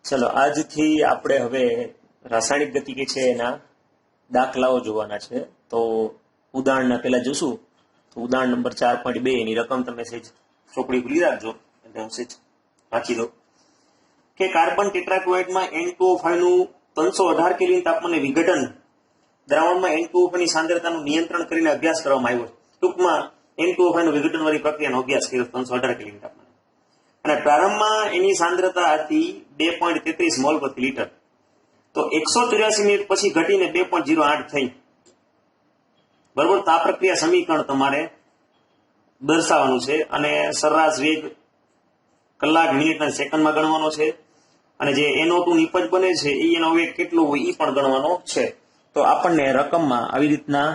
ચલો આજથી આપણે હવે રાસાયણિક ગતિકી છે એના દાખલાઓ જોવાના છે. તો ઉદાહરણના પહેલા જોશું. તો ઉદાહરણ નંબર 4.2 એની રકમ તમે સેજ ચોપડી ખુલી રાખજો એટલે હું સેજ વાંચી દઉં કે કાર્બન ટેટ્રાક્લોરાઇડમાં N2O5 નું 318 કેલ્વિન તાપમાને વિઘટન દ્રાવણમાં N2O5 ની સાંદ્રતાનું નિયંત્રણ કરીને અભ્યાસ કરવામાં આવ્યો. ટૂંકમાં N2O5 નું વિઘટન વાળી પ્રક્રિયાનો અભ્યાસ કર્યો 318 કેલ્વિન તાપમાને. અને પ્રારંભમાં એની સાંદ્રતા હતી 2.33 મોલ પ્રતિ લીટર. તો 184 મિનિટ પછી ઘટીને 2.08 થઈ. બરોબર. તો આ પ્રક્રિયા સમીકરણ તમારે દર્શાવવાનું છે અને સરેરાશ વેગ કલાક, મિનિટ અને સેકન્ડમાં ગણવાનો છે. અને જે NO2 નિપજ બને છે એનો વેગ કેટલો હોય એ પણ ગણવાનો છે. તો આપણને રકમમાં આવી રીતના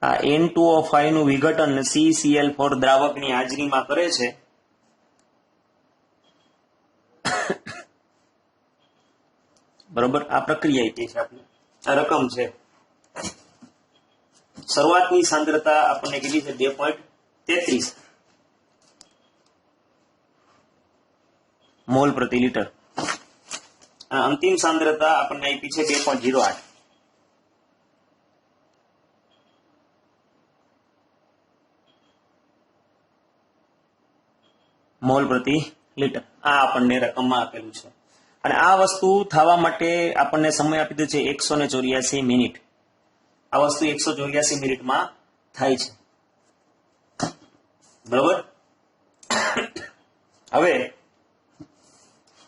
આ N2O5 નું વિઘટન CCl4 દ્રાવકની હાજરીમાં કરે છે. બરોબર. આ પ્રક્રિયા એ છે આપણી આ રકમ છે. શરૂઆતની સાંદ્રતા આપણને કેટલી છે 2.33 મોલ પ્રતિ લીટર. અંતિમ સાંદ્રતા આપણને આપી છે 2.08 મોલ પ્રતિ લીટર. આ આપણને રકમમાં આપેલું છે. અને આ વસ્તુ થવા માટે આપણને સમય આપી દીધો છે 184 મિનિટ. આ વસ્તુ 184 મિનિટમાં થાય છે. બરોબર. હવે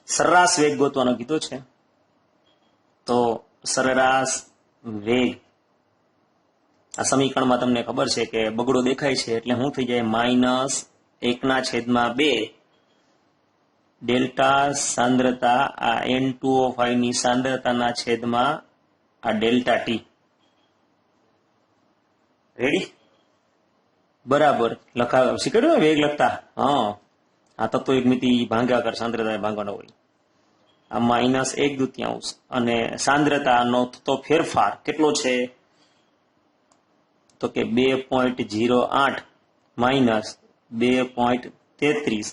સરેરાશ વેગ ગોતવાનો કીધો છે. તો સરેરાશ વેગ આ સમીકરણમાં તમને ખબર છે કે બગડો દેખાય છે એટલે શું થઈ જાય -1/2 ડેલ્ટા સાંદ્રતા આ N2O5 ની સાંદ્રતાના છેદમાં આ ડેલ્ટા ટી. રેડી? બરાબર. શીખવાડ્યું વેગ લખતા. હા, આ તત્વ એકમિતિ ભાગાકાર સાંદ્રતા ભાંગવાનો હોય. આ -1/2 અને સાંદ્રતાનો તો ફેરફાર કેટલો છે તો કે 2.08 -2.33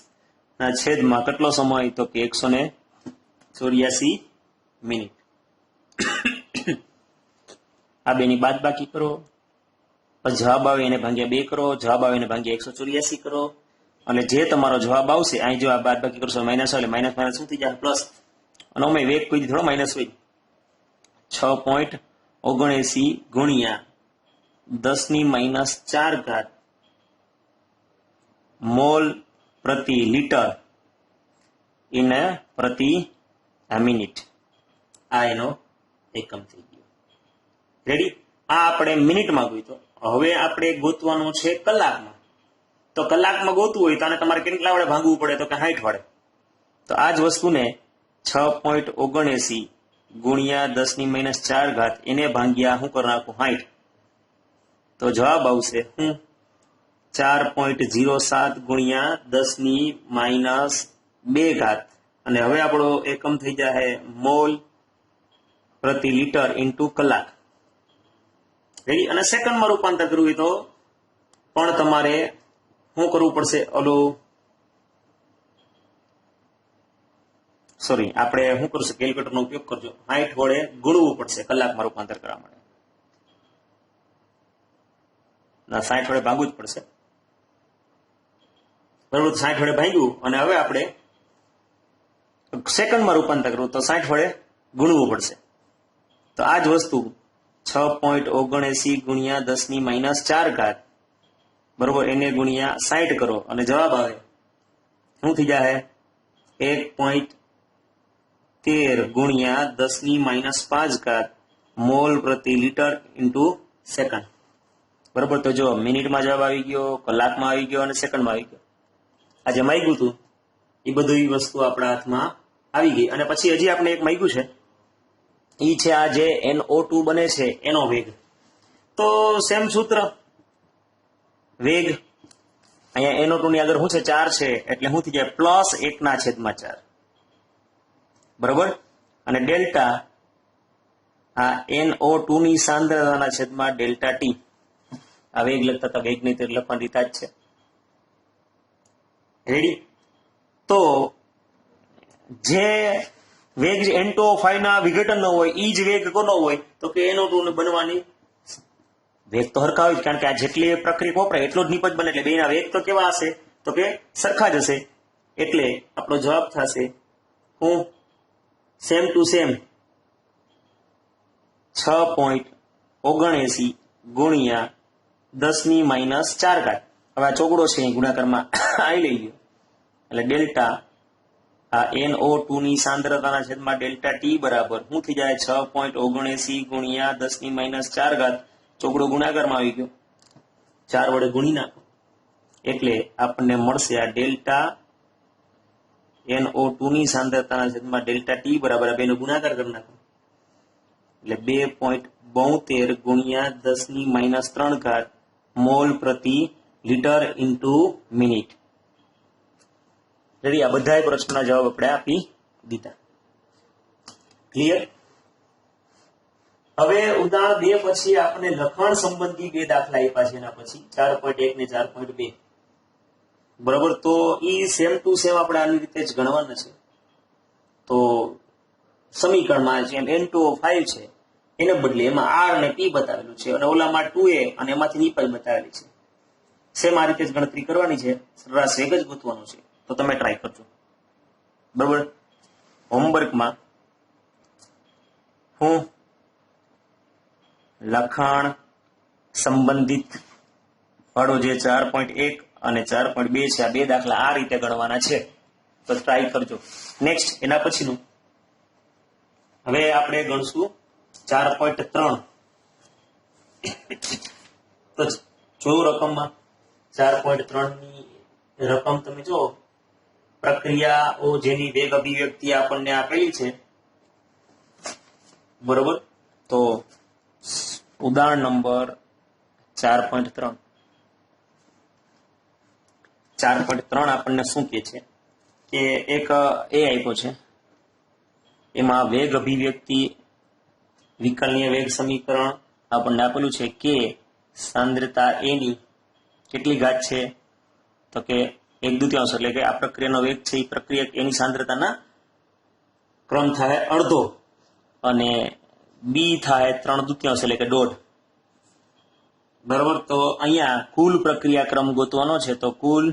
ના છેદમાં કેટલો સમય તો કે 184 મિનિટ. આ બેની બાદબાકી કરો, જવાબ આવે એને ભાગ્યા 2 કરો, જવાબ આવે એને ભાગ્યા 184 કરો અને જે તમારો જવાબ આવશે અહીં જો આ બાદબાકી કરશો માઇનસ એટલે માઇનસ માઇનસ શું થઈ જાય પ્લસ. અને અમે વેગ કોઈ થોડો માઇનસ હોય 6.79 ગુણ્યા 10⁻⁴ મોલ પ્રતિ લીટર ઇન પ્રતિ મિનિટ. આ એનો એકમ થઈ ગયો. રેડી? આ આપણે મિનિટમાં ગોત્યો. હવે આપણે ગોતવાનું છે કલાકમાં. તો કલાકમાં ગોતવું હોય તો આને તમારે કેટલા વડે ભાંગવું પડે તો કે 60 વડે. તો આ જ વસ્તુને 6.79 ગુણ્યા 10⁻⁴ એને ભાંગ્યા શું કરી નાખું 60. તો જવાબ આવશે હું 4.07 ગુણ્યા 10⁻². અને હવે આપણો એકમ થઈ જાય મોલ પ્રતિ લીટર ઇન્ટુ કલાક. રેડી? અને સેકન્ડમાં રૂપાંતર કરવું હોય તો પણ તમારે શું કરવું પડશે આપણે શું કરશું કેલ્ક્યુલેટરનો ઉપયોગ કરજો. 60 વડે ગુણવું પડશે કલાકમાં રૂપાંતર કરવા માટે. 60 વડે ભાગવું જ પડશે. બરોબર. 60 વડે ભાગ્યું અને હવે આપણે સેકન્ડમાં રૂપાંતર કરવું તો 60 વડે ગુણવું પડશે. તો આ જ વસ્તુ 6.79 ગુણ્યા 10⁻⁴ બરોબર એને ગુણ્યા 60 કરો અને જવાબ આવે શું થઈ જાય 1.13 ગુણ્યા 10⁻⁵ મોલ પ્રતિ લીટર ઇન્ટુ સેકન્ડ. બરોબર. તો જો મિનિટમાં જવાબ આવી ગયો, કલાકમાં આવી ગયો અને સેકન્ડમાં આવી ગયો. આ જે માંગ્યું હતું એ બધી વસ્તુ આપણા હાથમાં આવી ગઈ. અને પછી હજી આપણે એક માંગ્યું છે એ છે આ જે NO2 બને છે એનો વેગ. તો સેમ સૂત્ર વેગ અહીંયા NO2 ની આગળ શું છે 4 છે એટલે શું થઈ જાય +1/4. બરોબર. અને ડેલ્ટા આ NO2 ની સાંદ્રતાના છેદમાં ડેલ્ટા ટી. આ વેગ લખતા હતા વેગ નહીં તો લખવાની રીત જ છે. રેડી? તો જે વેગ N2O5 ના વિઘટનનો હોય એ જ વેગ કોનો હોય તો કે NO2 ને બનવાની વેગ તો હરખા હોય કારણ કે આ જેટલી પ્રક્રિયા વપરાય એટલો જ નિપજ બને એટલે બેના વેગ તો કેવા હશે તો કે સરખા જ હશે એટલે આપણો જવાબ થશે હું સેમ ટુ સેમ 6.79 ગુણ્યા 10⁻⁴ હવે આ ચોગડો છે ગુણાકારમાં આઈ લઈ ગયો એટલે ડેલ્ટા આ NO2 ની સાંદ્રતાના છેદમાં ડેલ્ટા ટી બરાબર શું થઈ જાય 6.79 ગુણ્યા 10⁻⁴ ચોગડો ગુણાકારમાં આવી ગયો 4 વડે ગુણી નાખો એટલે આપણને મળશે આ ડેલ્ટા NO2 ની સાંદ્રતાના છેદમાં ડેલ્ટા ટી બરાબર આ બેનો ગુણાકાર કરી નાખો એટલે 2.72 ગુણ્યા 10⁻³ મોલ પ્રતિ લિટર ઇન્ટુ મિનિટ રેડી આ બધા પ્રશ્નના જવાબ આપણે આપી દીધા ક્લિયર હવે ઉદાહરણ 2 પછી આપણે લખાણ સંબંધી બે દાખલા આપ્યા છે એના પછી 4.1 ને 4.2 બરાબર તો ઈ સેમ ટુ સેમ આપણે આની રીતે જ ગણવાના છે તો સમીકરણમાં જેમ N2O5 છે એને બદલે એમાં R અને P બતાવેલું છે અને ઓલામાં 2A અને એમાંથી નિપજ બતાવેલી છે સેમ આ રીતે જ ગણતરી કરવાની છે સરેરાશ વેગ જ ગોતવાનું છે તો તમે ટ્રાય કરજો બરાબર હોમવર્કમાં હું લખાણ સંબંધિત વાળો જે 4.1 અને 4.2 છે આ બે દાખલા આ રીતે ગણવાના છે તો ટ્રાય કરજો નેક્સ્ટ એના પછીનું હવે આપણે ગણશું 4.3 તો જો રકમમાં 4.3 ની રકમ તમે જો પ્રક્રિયાઓ જેની વેગ અભિવ્યક્તિ આપણને આપેલી છે બરોબર તો ઉદાહરણ નંબર 4.3 આપણને શું કહે છે કે એક એ આપ્યો છે એમાં વેગ અભિવ્યક્તિ વિકલનીય વેગ સમીકરણ આપણને આપેલું છે કે સાંદ્રતા a ની કેટલી ઘાત છે તો કે 1/2 એટલે કે આ પ્રક્રિયાનો વેગ છે એ પ્રક્રિયા એની સાંદ્રતાના ક્રમ થાય અડધો અને બી થાય 3/2 એટલે કે 1/2 બરાબર તો અહીંયા કુલ પ્રક્રિયા ક્રમ ગોતવાનો છે તો કુલ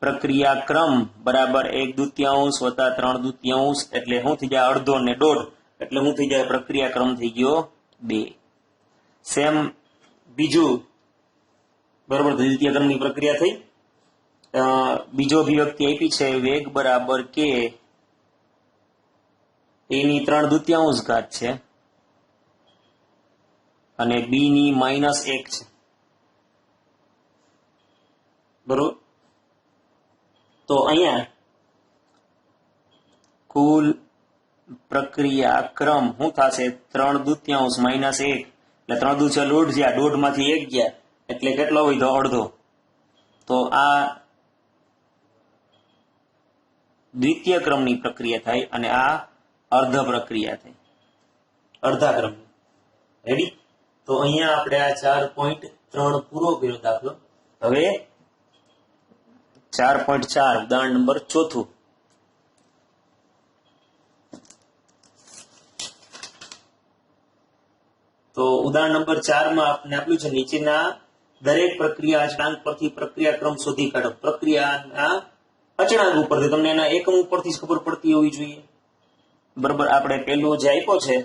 પ્રક્રિયા ક્રમ બરાબર 1/2 વત્તા 3/2 એટલે શું થઈ જાય અડધો ને 1/2 એટલે શું થઈ જાય પ્રક્રિયા ક્રમ થઈ ગયો 2 સેમ બીજું બરાબર દ્વિતીય ક્રમની પ્રક્રિયા થઈ બીજો અભિવ્યક્તિ આપી છે વેગ બરાબર કે એની 3/2 ઘાત છે અને બી ની -1 છે બરોબર તો અહીંયા કુલ પ્રક્રિયા ક્રમ શું થશે 3/2 -1 એટલે 3/2 1/2 જ્યાં 1/2 માંથી 1 ગયા એટલે કેટલો હોય તો અડધો તો આ દ્વિતીય ક્રમની પ્રક્રિયા થાય અને આ અર્ધ પ્રક્રિયા થાય અડધા ક્રમની રેડી તો અહીંયા આપણે આ 4.3 પૂરો કર્યો દાખલો હવે 4.4 ઉદાહરણ નંબર 4 તો ઉદાહરણ નંબર 4 માં આપણે આપ્યું છે નીચેના દરેક પ્રક્રિયા અચળાંક પરથી પ્રક્રિયા ક્રમ શોધી કાઢો પ્રક્રિયાના અચળાંક ઉપરથી તમને એના એકમ ઉપરથી જ ખબર પડતી હોવી જોઈએ બરાબર આપણે પેલું જે આપ્યો છે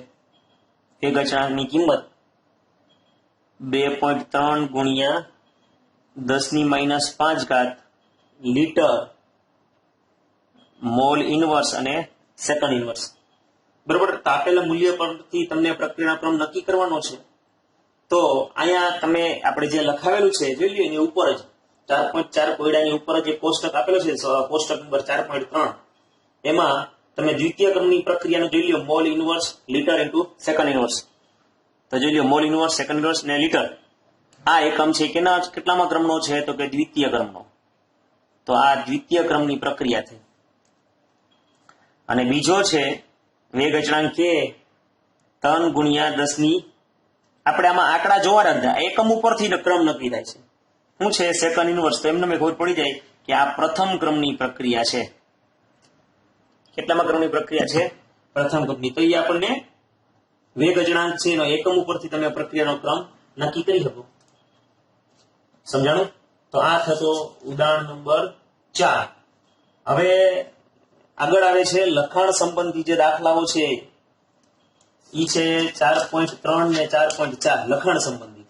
વેગ અચળાંકની કિંમત 2.3 ગુણ્યા 10⁻⁵ લીટર મોલ ઇનવર્સ અને સેકન્ડ ઇનવર્સ બરાબર આપેલા મૂલ્ય પરથી તમને પ્રક્રિયાનો ક્રમ નક્કી કરવાનો છે તો અહીંયા તમે આપણે જે લખાવેલું છે જોઈ લો એની ઉપર જ 4.4 કોયડાની ઉપર જ એક કોષ્ટક આપેલો છે કોષ્ટક નંબર 4.3 એમાં તમે દ્વિતીય ક્રમની પ્રક્રિયાનો જોઈ લો mole inverse litre into second inverse તો જોઈ લો મોલ ઇનવર્સ સેકન્ડ ઇનવર્સ ને લીટર આ એકમ છે કેટલામાં ક્રમનો છે તો કે દ્વિતીય ક્રમનો તો આ દ્વિતીય ક્રમની પ્રક્રિયા થઈ અને બીજો છે વેગ અચળાંક કે 3 ગુણ્યા 10 ની આપણે આમાં આંકડા જોવાના જ એકમ ઉપરથી ક્રમ નક્કી થાય છે શું છે સેકન્ડ ઇનવર્સ તો એમને ખબર પડી જાય કે આ પ્રથમ ક્રમની પ્રક્રિયા છે કેટલામાં ક્રમની પ્રક્રિયા છે? પ્રથમ ક્રમની. તો એ આપણને વેગ અચળાંક છે એનો એકમ ઉપરથી તમે પ્રક્રિયાનો ક્રમ નક્કી કરી શકો. સમજાણું? તો આ થતો ઉદાહરણ નંબર 4. હવે આગળ આવે છે લખાણ સંબંધી જે દાખલાઓ છે ઈ છે 4.3 ને 4.4 લખાણ સંબંધી.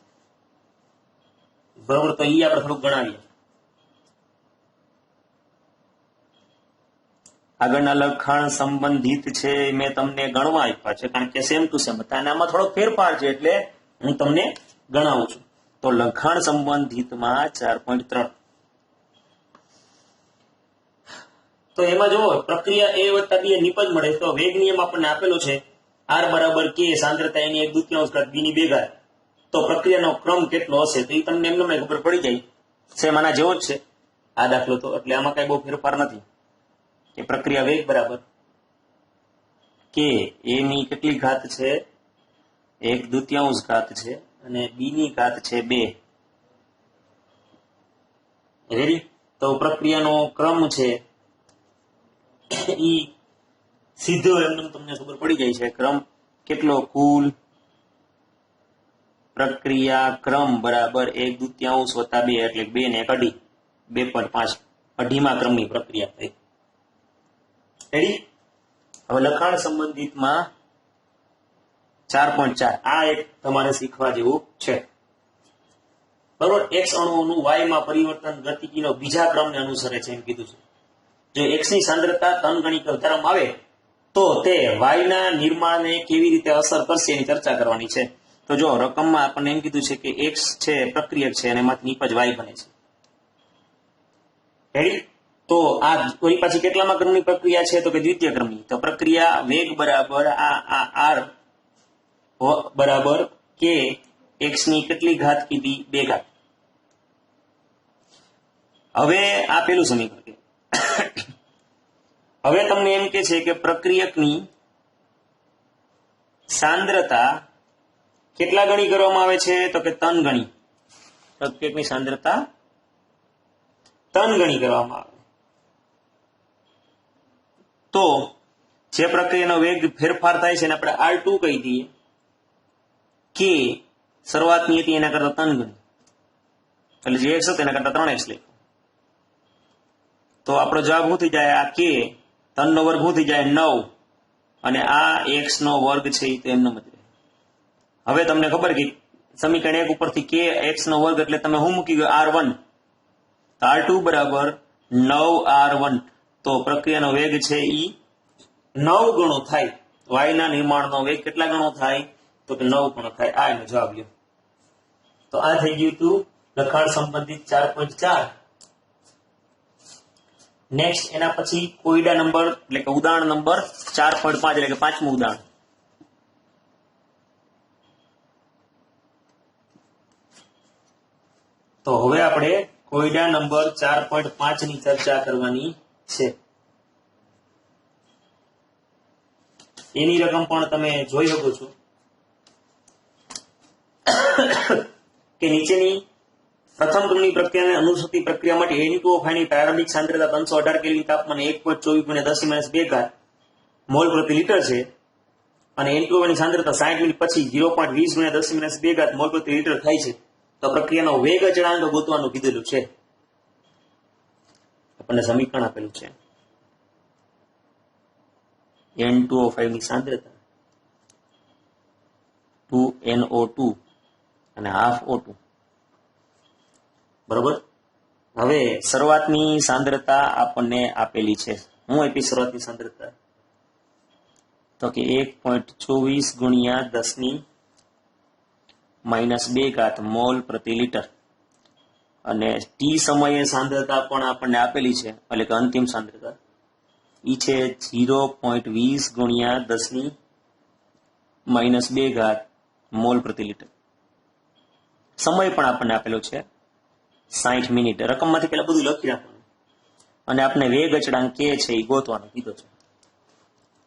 બરોબર, તો ઈ આપણે થોડુંક ગણાવીએ. આગળના લખાણ સંબંધિત છે મેં તમને ગણવા આપ્યા છે કારણ કે સેમ ટુ સેમ હતા અને આમાં થોડો ફેરફાર છે એટલે હું તમને ગણાવું છું. તો લખાણ સંબંધિતમાં 4.3 તો એમાં જો પ્રક્રિયા a વત્તા b નિપજ મળે તો વેગ નિયમ આપણને આપેલો છે r બરાબર k સાંદ્રતા એની 1/2 ઘાત b ની 2 ઘાત. તો પ્રક્રિયાનો ક્રમ કેટલો હશે તો એ તમને એમને ખબર પડી જાય. સેમ આના જેવો જ છે આ દાખલો તો, એટલે આમાં કઈ બહુ ફેરફાર નથી. કે પ્રક્રિયા વેગ બરાબર k a ની કેટલી ઘાત છે? 1/2 ઘાત છે અને b ની ઘાત છે 2. રેડી? તો પ્રક્રિયાનો ક્રમ છે ઈ સીધો એમને તમને ખબર પડી જાય છે. ક્રમ કેટલો? કુલ પ્રક્રિયા ક્રમ બરાબર 1/2 વત્તા 2 એટલે 2 ને 1 અઢી, 2.5 અઢીમા ક્રમની પ્રક્રિયા થઈ. રેડી? હવે લખાણ સંબંધિતમાં 4.4 આ એક તમારે શીખવા જેવું છે. બરોબર, x અણુઓનું y માં પરિવર્તન ગતિકીનો બીજા ક્રમને અનુસરે છે એમ કીધું છે. જો x ની સાંદ્રતા તન ગણી વધારવામાં આવે તો તે y ના નિર્માણને કેવી રીતે અસર કરશે એની ચર્ચા કરવાની છે. તો જો રકમમાં આપણને એમ કીધું છે કે x છે પ્રક્રિયક છે અને એમાંથી નિપજ y બને છે. રેડી? તો આ કોઈ પાછી કેટલામાં ક્રમની પ્રક્રિયા છે? તો કે દ્વિતીય ક્રમની. તો પ્રક્રિયા વેગ બરાબર આ r બરાબર k x ની કેટલી ઘાત કીધી? 2 ઘાત. હવે આ પેલું સમીકરણ. હવે તમને એમ કે છે કે પ્રક્રિયકની સાંદ્રતા કેટલા ગણી કરવામાં આવે છે? તો કે 3 ગણી. પ્રક્રિયકની સાંદ્રતા 3 ગણી કરવામાં આવે. તો જે પ્રક્રિયાનો વેગ ફેરફાર થાય છે એને આપણે R2 કહી દઈએ. કે શરૂઆતની હતી એના કરતા 3 ગણી, એટલે જે x હતો એના કરતા 3x લખ્યું. તો આપણો જવાબ શું થઈ જાય? આ કે 3 નો વર્ગ શું થઈ જાય? 9 અને આ x નો વર્ગ છે એ તો એમનો જ રહે. હવે તમને ખબર કે સમીકરણ 1 ઉપરથી કે x નો વર્ગ એટલે તમે શું મૂકી ગયો? R1. તો R2 બરાબર 9R1. તો પ્રક્રિયાનો વેગ છે એ 9 ગણો થાય. y ના નિર્માણનો વેગ કેટલા ગણો થાય? તો કે 9 ગણો થાય. આ એનો જવાબ લ્યો. તો આ થઈ ગયું હતું લખાણ સંબંધિત 4.4. નેક્સ્ટ એના પછી કોયડા નંબર એટલે કે ઉદાહરણ નંબર 4.5 એટલે કે પાંચમું ઉદાહરણ. તો હવે આપણે કોયડા નંબર 4.5 ની ચર્ચા કરવાની છે. એની રકમ પણ તમે જોઈ શકો છો કે નીચેની પ્રથમ ક્રમની પ્રક્રિયાને અનુસરતી પ્રક્રિયા માટે N2O5 ની પ્રારંભિક સાંદ્રતા 318 કેલ્વિન તાપમાને 1.24 × 10 - 2 મોલ પ્રતિ લિટર છે અને N2O5 ની સાંદ્રતા 60 મિનિટ પછી 0.20 × 10 - 2 મોલ પ્રતિ લિટર થાય છે. તો પ્રક્રિયાનો વેગ અચળાંક ગોતવાનું કીધેલું છે. આપણને સમીકરણ આપેલું છે. N2O5 ની સાંદ્રતા 2NO2 અને હાફ O2. બરોબર. હવે શરૂઆતની સાંદ્રતા આપણને આપેલી છે. હું આપી શરૂઆતની સાંદ્રતા તો કે 1.24 × 10 - 2 મોલ પ્રતિ લિટર અને ટી સમયે સાંદ્રતા પણ આપણને આપેલી છે એટલે કે અંતિમ સાંદ્રતા ઈ છે 0.20 × 10 - 2 મોલ પ્રતિ લિટર. સમય પણ આપણને આપેલો છે 60 મિનિટ. રકમમાંથી પેલા બધું લખી રાખવાનું અને આપણે વેગ અચળાંક કે છે એ ગોતવાનો કીધો છે.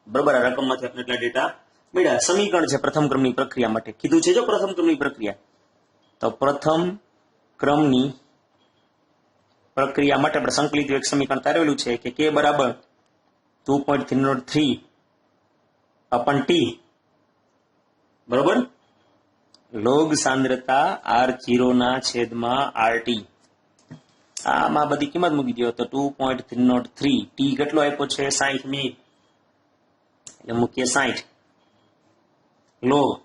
બરોબર. આ રકમમાંથી આપણે એટલા ડેટા મળ્યા. સમીકરણ છે પ્રથમ ક્રમની પ્રક્રિયા માટે કીધું છે. જો પ્રથમ ક્રમની પ્રક્રિયા તો પ્રથમ ક્રમની પ્રક્રિયા માટે આપણે સંકલિત એક સમીકરણ તારવેલું છે કે k બરાબર 2.303 अपन t बराबर log सांद्रता r0 ના છેદમાં rt આમાં બધી કિંમત મૂકી દો તો 2.303 t કેટલો આપ્યો છે 60 મિનિટ એટલે મૂકીએ 60 log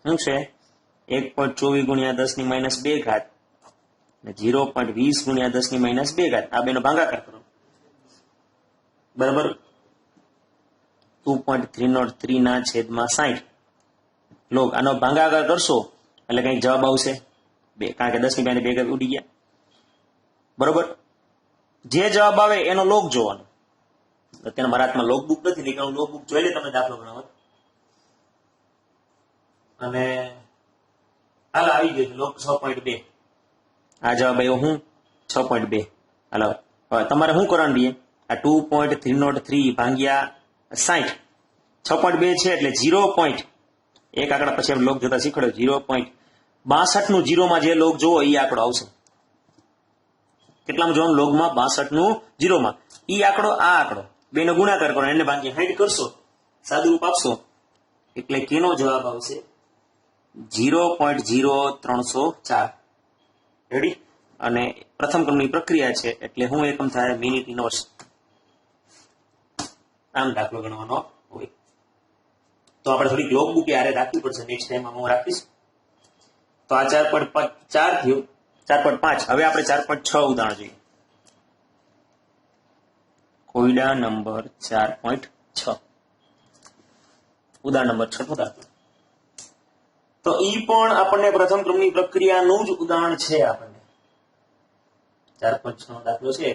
શું છે 1.24 ગુણ્યા 10 ની માઇનસ 2 ઘાત ને 0.20 ગુણ્યા 10 ની માઇનસ 2 ઘાત આ બેનો ભાગાકાર કરો બરાબર 2.303 ના છેદમાં 60 log આનો ભાગાકાર કરશો એટલે કંઈક જવાબ આવશે 2 કારણ કે 10 ની પાછળ 2 ઘાત ઉડી ગયા બરોબર જે જવાબ આવે એનો log જોવાનો અત્યારે મારા હાથમાં log બુક નથી એટલે હું log બુક જોઈ લે તમને દાખલો ગણાવો અને હાલ આવી ગયો log 6.2 આ જવાબ આવ્યો હું 6.2 હાલો હવે તમારે શું કરવાનું છે આ 2.303 ભાગ્યા 60 6.2 છે એટલે 0. એક આંકડા પછી આપણે log જોતા શીખવાડ્યો 0.62 નું 0 માં જે log જોવો એ આંકડો આવશે કેટલામાં જોવાનું log માં 62 નું 0 માં ઈ આંકડો આ આંકડો બેનો ગુણાકાર કરો એને ભાગ્યા 60 કરશો સાદું રૂપ આપશો એટલે કેનો જવાબ આવશે 0.0304 રેડી અને પ્રથમ ક્રમની પ્રક્રિયા છે એટલે હું એકમ થાય મિનિટ ઇનવર્સ આમ દાખલો ગણવાનો હોય તો આપણે થોડી log બુક યારે રાખવી પડશે નેક્સ્ટ ટાઈમ હું રાખીશ તો આ 4.4 થયું 4.5 હવે આપણે 4.6 ઉદાહરણ જોઈએ કોયડા નંબર 4.6 ઉદાહરણ નંબર 6 દાખલો તો ઈ પણ આપણને પ્રથમ ક્રમની પ્રક્રિયાનું જ ઉદાહરણ છે આપણને 4.6 નો દાખલો છે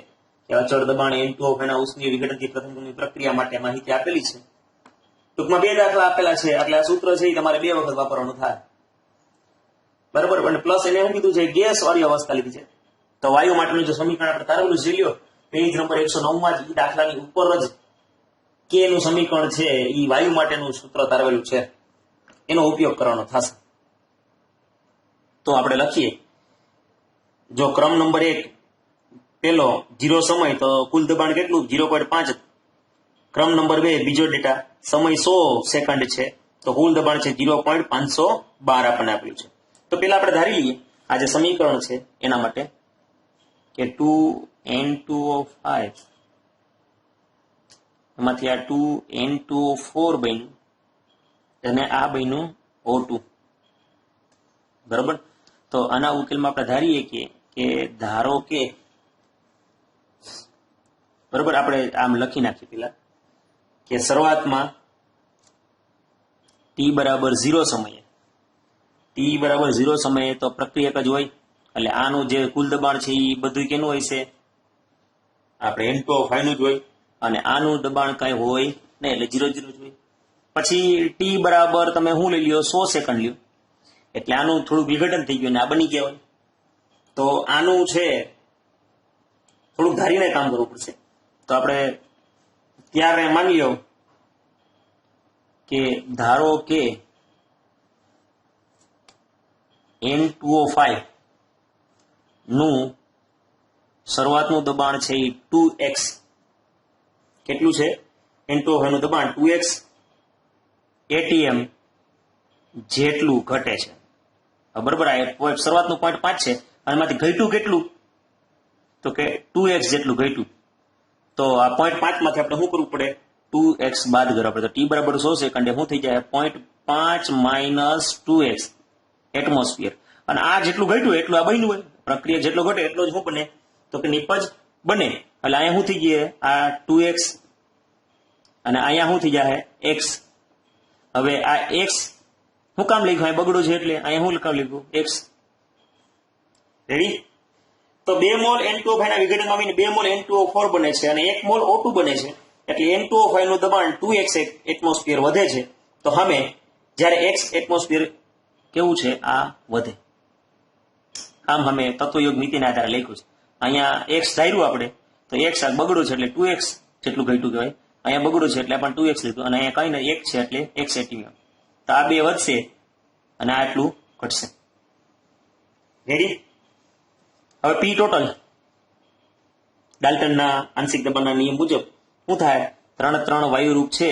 કે અચળ દબાણ N2O એના ઉષ્મીય વિઘટનથી પ્રથમ ક્રમની પ્રક્રિયા માટે માહિતી આપેલી છે ટૂંકમાં 2 દાખલા આપેલા છે એટલે આ સૂત્ર છે એ તમારે 2 વખત વાપરવાનું થાય બરાબર અને પ્લસ એને શું કીધું છે ગેસ વાળી અવસ્થા લીધી છે તો વાયુ માટેનું જે સમીકરણ આપણે તારવેલું છે લ્યો પેજ નંબર 109 માં જ ઈ દાખલાની ઉપર જ કે નું સમીકરણ છે ઈ વાયુ માટેનું સૂત્ર તારવેલું છે એનો ઉપયોગ કરવાનો થશે તો આપણે લખીએ જો ક્રમ નંબર 1 પેલો 0 સમય તો કુલ દબાણ કેટલું 0.5 ક્રમ નંબર 2 બીજો ડેટા સમય 100 સેકન્ડ છે તો કુલ દબાણ છે 0.512 આપણને આપ્યું છે તો પેલા આપણે ધારી લઈએ આ જે સમીકરણ છે એના માટે કે 2N2O5 એમાંથી આ 2N2O4 બન્યું અને આ બન્યું O2 બરાબર તો આના ઉકેલમાં આપણે ધારીએ કે ધારો કે બરાબર આપણે આમ લખી નાખીએ પેલા કે શરૂઆતમાં t બરાબર 0 સમયે તો પ્રક્રિયક જ હોય એટલે આનું જે કુલ દબાણ છે એ બધું કેનું હોય છે આપણે N2O5 નું જ હોય અને આનું દબાણ કઈ હોય નહીં એટલે 0 જ હોય પછી t બરાબર તમે શું લઈ લ્યો 100 સેકન્ડ લ્યો એટલે આનું થોડુંક વિઘટન થઈ ગયું ને આ બની ગયા હોય તો આનું છે થોડુંક ધારીને કામ કરવું પડશે તો આપણે ત્યારે માની લો કે ધારો કે N2O5 નું શરૂઆતનું દબાણ છે એ 2x કેટલું છે N2O5 નું દબાણ 2x ATM જેટલું ઘટે છે બરાબર આ શરૂઆતનું 0.5 છે અને એમાંથી ઘટ્યું કેટલું તો કે 2x જેટલું ઘટ્યું તો આ 0.5 માંથી આપણે શું કરવું પડે 2x બાદ કરવા પડે તો t બરાબર 100 સેકન્ડે શું થઈ જાય 0.5 માઇનસ 2x એટમોસ્ફિયર અને આ જેટલું ઘટ્યું એટલું આ બન્યું હોય પ્રક્રિયા જેટલો ઘટે એટલો જ શું બને તો કે નિપજ બને એટલે અહીંયા શું થઈ ગયે આ 2x અને અહીંયા શું થઈ જાય x હવે આ x શું કામ લખ્યું અહીં બગડું છે એટલે અહીંયા શું કામ લખ્યું x રેડી તો 2 મોલ N2O5 ના વિઘટનમાં આવીને 2 મોલ N2O4 બને છે અને 1 મોલ O2 બને છે એટલે N2O5 નું દબાણ 2x એટમોસ્ફિયર વધે છે તો સામે જ્યારે x એટમોસ્ફિયર કેવું છે આ વધે આમ અમે તત્વયોગ નીતિના આધારે લખ્યું છે અહીંયા x ધાર્યું આપણે તો x આ બગડું છે એટલે 2x જેટલું ઘટ્યું કહેવાય અહીંયા બગડું છે એટલે પણ 2x લીધું અને અહીંયા કઈ નહીં 1 છે એટલે x એટીએમ તો આ બે વધશે અને આ એટલું ઘટશે રેડી હવે p ટોટલ ડાલ્ટનના આંશિક દબાણના નિયમ મુજબ શું થાય? 3 વાયુરૂપ છે,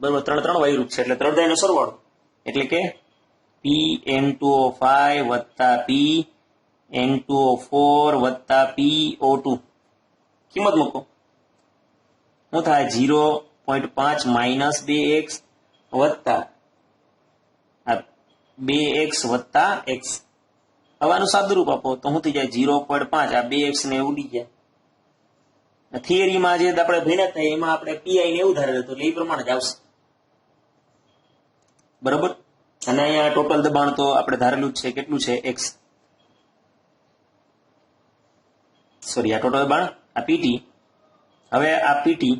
બરોબર? 3 વાયુરૂપ છે એટલે 3 દાયનો સરવાળો, એટલે કે PN2O5 વત્તા PN2O4 વત્તા PO2 કિંમત મૂકો. શું થાય? 0.5 માઇનસ 2x વત્તા 2x વત્તા x. હવે આનું સાદુરૂપ આપો તો શું થઈ જાય? 0.5 આ 2x ને ઉડી ગયા. થિયરીમાં જે આપણે ભણ્યા હતા એમાં આપણે પીઆઈ ને એવું ધારેલું હતું એટલે એ પ્રમાણે જ આવશે, બરોબર? અને અહીંયા ટોટલ દબાણ તો આપણે ધારેલું જ છે, કેટલું છે? x. સોરી, આ ટોટલ દબાણ આ પીટી. હવે આ પીટી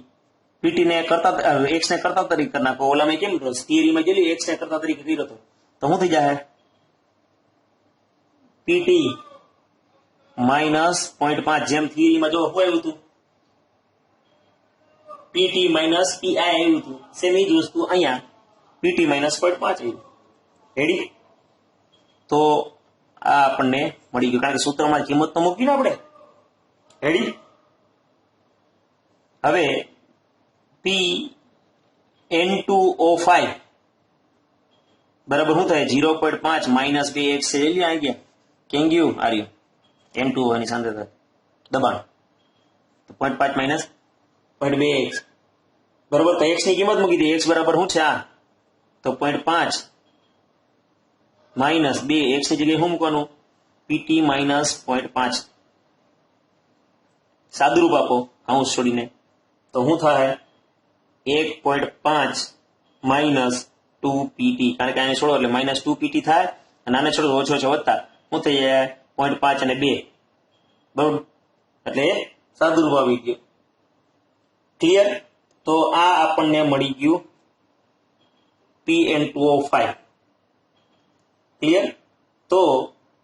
ને કરતા x ને કરતા તરીકે કરી નાખો. ઓલામાં કેમ થિયરીમાં જોયું x ને કરતા તરીકે કર્યો હતો તો શું થઈ જાય? PT minus 0.5. જેમ થિયરીમાં જો શું આવ્યું હતું? પીટી માઇનસ પીઆઈ આવ્યું હતું. સેમ એ જ વસ્તુ અહીંયા પીટી માઇનસ 0.5 આવ્યું. રેડી? તો આ આપણને મળી ગયું, કારણ કે સૂત્રમાં કિંમત તો મૂકી ને આપણે. રેડી? હવે PN2O5 બરાબર શું થાય? 0.5 માઇનસ 2x છે. લઈ આવી ગયા. કેમ ગયું? આર્યું N2O ની સાંદ્રતા દબાણ 0.5 માઇનસ 0.2x બરોબર. તો x ની કિંમત મૂકી દઈએ. x બરાબર શું છે? આ તો 0.5 માઇનસ 2. x ની જગ્યાએ શું મૂકવાનું? PT minus 0.5. સાદુરૂપ આપો અંશ છોડીને તો શું થાય? 1.5 માઇનસ 2 PT, કારણ કે આને છોડો એટલે માઇનસ 2 PT થાય, અને આને છોડો ઓછો છે વત્તા શું થઈ જાય? 0.5 અને 2, બરોબર? એટલે સાદુરૂપ આવી ગયું. ક્લિયર? તો આ આપણને મળી ગયું PN2O5. ક્લિયર? તો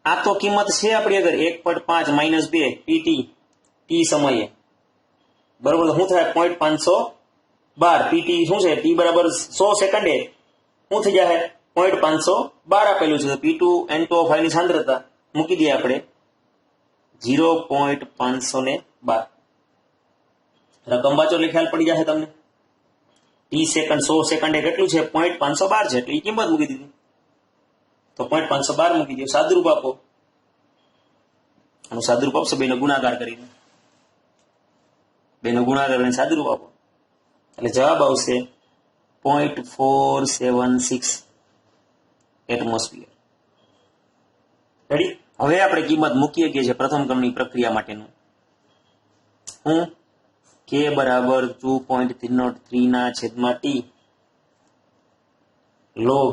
આ તો કિંમત છે આપણી આગળ 1.5 માઇનસ 2 PT ટી સમયે, બરોબર? તો શું થાય? 0.512 PT શું છે? ટી બરાબર 100 સેકન્ડે શું થઈ જાય? 0.512 આપેલું છે. P2N2O5 ની સાંદ્રતા મૂકી દઈએ આપણે 0.512. રકમ વાંચો એટલે ખ્યાલ પડી જશે તમને. ટી સેકન્ડ 100 સેકન્ડે કેટલું છે? 0.512 છે, એટલે એ કિંમત મૂકી દીધી. તો 0.512 મૂકી દો. સાદુરૂપ આપો. આનું સાદુરૂપ આપશો બેનો ગુણાકાર કરીને. બેનો ગુણાકાર કરીને સાદુરૂપ આપો એટલે જવાબ આવશે 0.476 એટમોસ્ફિયર. રેડી? હવે આપણે કિંમત મૂકીએ કે છે પ્રથમ ક્રમની પ્રક્રિયા માટેનું. હું k બરાબર 2.303 ના છેદમાં t log